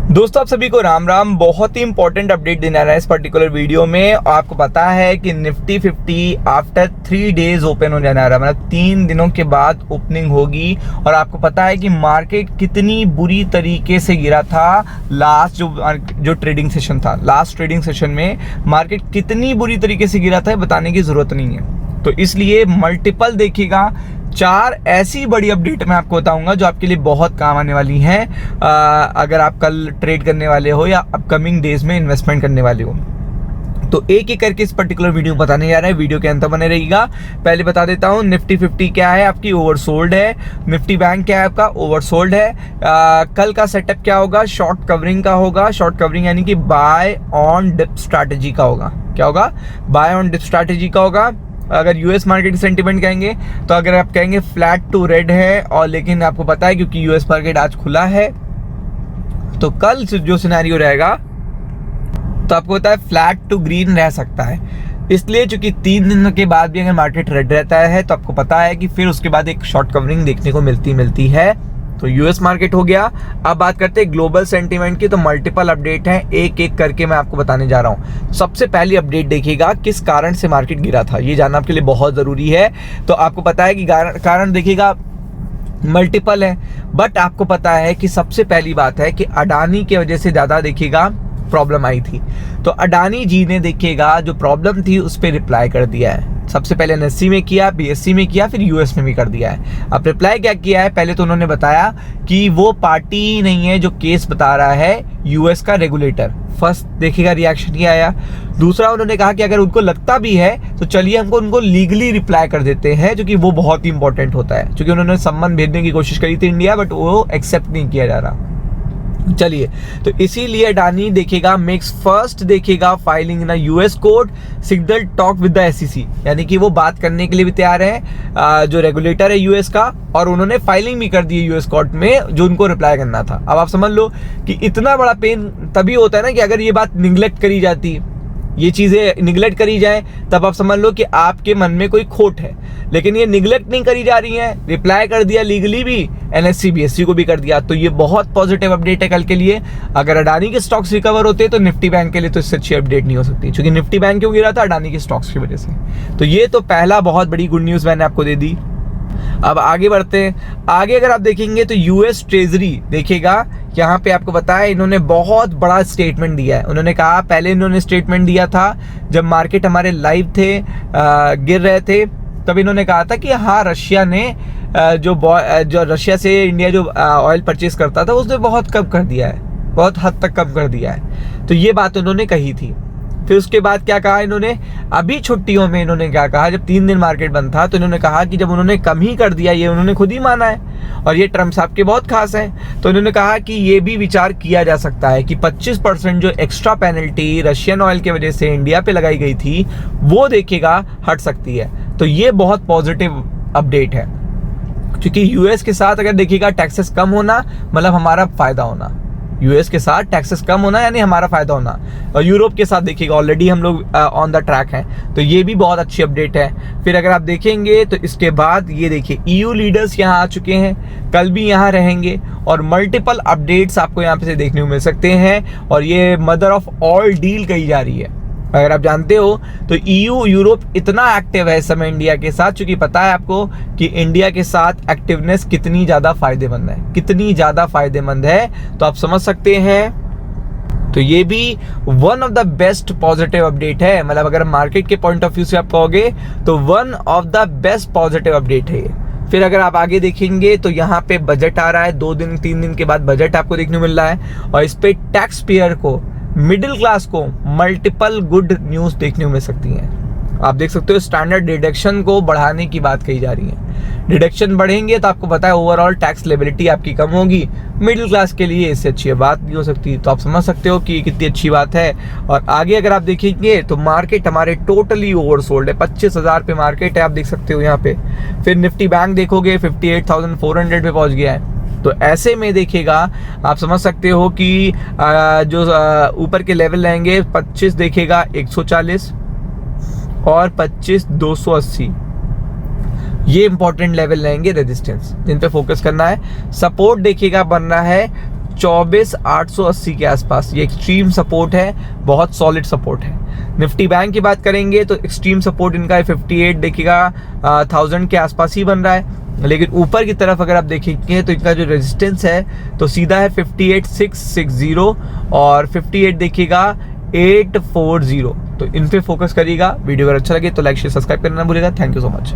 दोस्तों आप सभी को राम राम। बहुत ही इंपॉर्टेंट अपडेट देना है इस पर्टिकुलर वीडियो में। आपको पता है कि निफ्टी 50 आफ्टर 3 डेज ओपन हो जाना है, मतलब 3 दिनों के बाद ओपनिंग होगी। और आपको पता है कि मार्केट कितनी बुरी तरीके से गिरा था लास्ट जो ट्रेडिंग सेशन था। लास्ट ट्रेडिंग सेशन में मार्केट कितनी बुरी तरीके से गिरा था बताने की जरूरत नहीं है। तो इसलिए मल्टीपल देखिएगा, 4 ऐसी बड़ी अपडेट मैं आपको बताऊंगा जो आपके लिए बहुत काम आने वाली हैं अगर आप कल ट्रेड करने वाले हो या अपकमिंग डेज में इन्वेस्टमेंट करने वाले हो। तो एक एक करके इस पर्टिकुलर वीडियो में बताने जा रहे हैं, वीडियो के अंत बने रहेगा। पहले बता देता हूँ, निफ्टी 50 क्या है आपकी, ओवरसोल्ड है। निफ्टी बैंक क्या है आपका, ओवरसोल्ड है। कल का सेटअप क्या होगा, शॉर्ट कवरिंग का होगा। शॉर्ट कवरिंग यानी कि बाय ऑन डिप स्ट्रैटेजी का होगा। क्या होगा, बाय ऑन डिप स्ट्रैटेजी का होगा। अगर यूएस मार्केट सेंटीमेंट कहेंगे तो अगर आप कहेंगे फ्लैट टू रेड है, और लेकिन आपको पता है क्योंकि यूएस मार्केट आज खुला है तो कल जो सिनेरियो रहेगा तो आपको पता है फ्लैट टू ग्रीन रह सकता है। इसलिए चूंकि 3 दिन के बाद भी अगर मार्केट रेड रहता है तो आपको पता है कि फिर उसके बाद एक शॉर्ट कवरिंग देखने को मिलती है। तो यूएस मार्केट हो गया। अब बात करते हैं ग्लोबल सेंटीमेंट की। तो मल्टीपल अपडेट हैं, एक एक करके मैं आपको बताने जा रहा हूं। सबसे पहली अपडेट देखिएगा, किस कारण से मार्केट गिरा था, ये जानना आपके लिए बहुत जरूरी है। तो आपको पता है कि कारण देखिएगा मल्टीपल है, बट आपको पता है कि सबसे पहली बात है कि अडानी की वजह से ज्यादा देखिएगा प्रॉब्लम आई थी। तो अडानी जी ने देखिएगा जो प्रॉब्लम थी उस पर रिप्लाई कर दिया है। सबसे पहले एनएससी में किया, बीएससी में किया, फिर यूएस में भी कर दिया है। अब रिप्लाई क्या किया है, पहले तो उन्होंने बताया कि वो पार्टी नहीं है जो केस बता रहा है, यूएस का रेगुलेटर। फर्स्ट देखिएगा रिएक्शन क्या आया। दूसरा उन्होंने कहा कि अगर उनको लगता भी है तो चलिए हमको उनको लीगली रिप्लाई कर देते हैं, जो कि वो बहुत ही इंपॉर्टेंट होता है। क्योंकि उन्होंने सम्मन भेजने की कोशिश करी थी इंडिया, बट वो एक्सेप्ट नहीं किया जा रहा। चलिए, तो इसीलिए अडानी देखिएगा मेक्स फर्स्ट देखिएगा filing in US court, signal talk with the SEC, यानी कि वो बात करने के लिए भी तैयार है जो रेगुलेटर है यूएस का। और उन्होंने फाइलिंग भी कर दी है यूएस कोर्ट में जो उनको रिप्लाई करना था। अब आप समझ लो कि इतना बड़ा पेन तभी होता है ना कि अगर ये बात निगलेक्ट करी जाती, ये चीजें निगलेक्ट करी जाए, तब आप समझ लो कि आपके मन में कोई खोट है। लेकिन ये निगलेक्ट नहीं करी जा रही है, रिप्लाई कर दिया लीगली भी, एनएससी बीएससी को भी कर दिया। तो ये बहुत पॉजिटिव अपडेट है कल के लिए। अगर अडानी के स्टॉक्स रिकवर होते तो निफ्टी बैंक के लिए तो इससे अच्छी अपडेट नहीं हो सकती, क्योंकि निफ्टी बैंक क्यों गिरा था, अडानी के स्टॉक्स की वजह से। तो ये तो पहला बहुत बड़ी गुड न्यूज मैंने आपको दे दी। अब आगे बढ़ते हैं। आगे अगर आप देखेंगे तो यूएस ट्रेजरी देखिएगा, यहाँ पे आपको बताया इन्होंने बहुत बड़ा स्टेटमेंट दिया है। उन्होंने कहा, पहले इन्होंने स्टेटमेंट दिया था जब मार्केट हमारे लाइव थे, गिर रहे थे, तब इन्होंने कहा था कि हाँ रशिया ने जो रशिया से इंडिया जो ऑयल परचेज करता था उसने बहुत कम कर दिया है, बहुत हद तक कम कर दिया है। तो ये बात उन्होंने कही थी। फिर उसके बाद क्या कहा इन्होंने, अभी छुट्टियों में इन्होंने क्या कहा, जब 3 दिन मार्केट बंद था तो इन्होंने कहा कि जब उन्होंने कम ही कर दिया, ये उन्होंने खुद ही माना है और ये ट्रम्प साहब के बहुत खास हैं, तो इन्होंने कहा कि ये भी विचार किया जा सकता है कि 25% जो एक्स्ट्रा पेनल्टी रशियन ऑयल की वजह से इंडिया पे लगाई गई थी वो देखिएगा हट सकती है। तो ये बहुत पॉजिटिव अपडेट है, क्योंकि यूएस के साथ अगर देखिएगा टैक्सेस कम होना मतलब हमारा फायदा होना, यूएस के साथ टैक्सेस कम होना यानी हमारा फायदा होना। और यूरोप के साथ देखिएगा ऑलरेडी हम लोग ऑन द ट्रैक हैं, तो ये भी बहुत अच्छी अपडेट है। फिर अगर आप देखेंगे तो इसके बाद ये देखिए ईयू लीडर्स यहाँ आ चुके हैं, कल भी यहाँ रहेंगे और मल्टीपल अपडेट्स आपको यहाँ पे से देखने को मिल सकते हैं। और ये मदर ऑफ ऑल डील कही जा रही है। अगर आप जानते हो तो ईयू यूरोप इतना एक्टिव है इस समय इंडिया के साथ, क्योंकि पता है आपको कि इंडिया के साथ एक्टिवनेस कितनी ज़्यादा फायदेमंद है, कितनी ज़्यादा फायदेमंद है। तो आप समझ सकते हैं। तो ये भी one of the best positive update है, मतलब अगर मार्केट के पॉइंट ऑफ व्यू से आप कहोगे तो one of the best positive update है ये। फिर अगर आप आगे देखेंगे तो यहाँ पे बजट आ रहा है, 2 दिन 3 दिन के बाद बजट आपको देखने को मिल रहा है, और इस पे टैक्स पेयर को, मिडिल क्लास को मल्टीपल गुड न्यूज देखने को मिल सकती हैं। आप देख सकते हो स्टैंडर्ड डिडक्शन को बढ़ाने की बात कही जा रही है। डिडक्शन बढ़ेंगे तो आपको पता है ओवरऑल टैक्स लेबिलिटी आपकी कम होगी, मिडिल क्लास के लिए इससे अच्छी बात नहीं हो सकती। तो आप समझ सकते हो कि कितनी अच्छी बात है। और आगे अगर आप देखेंगे तो मार्केट हमारे टोटली ओवरसोल्ड है, 25,000 पे मार्केट है, आप देख सकते हो यहाँ पे। फिर निफ्टी बैंक देखोगे 58,400 पे पहुंच गया है। तो ऐसे में देखिएगा आप समझ सकते हो कि जो ऊपर के लेवल रहेंगे 25 देखिएगा 140 और 25,280, ये इंपॉर्टेंट लेवल रहेंगे रेजिस्टेंस, जिन पे फोकस करना है। सपोर्ट देखिएगा बनना है 24,880 के आसपास। ये एक्सट्रीम सपोर्ट है, बहुत सॉलिड सपोर्ट है। निफ्टी बैंक की बात करेंगे तो एक्सट्रीम सपोर्ट इनका 58 देखिएगा 1000 के आसपास ही बन रहा है, लेकिन ऊपर की तरफ अगर आप देखेंगे तो इनका जो रेजिस्टेंस है तो सीधा है 58,660 और 58 देखिएगा 840। तो इन पे फोकस करिएगा। वीडियो अगर अच्छा लगे तो लाइक शेयर सब्सक्राइब करना ना भूलिएगा। Thank you so much.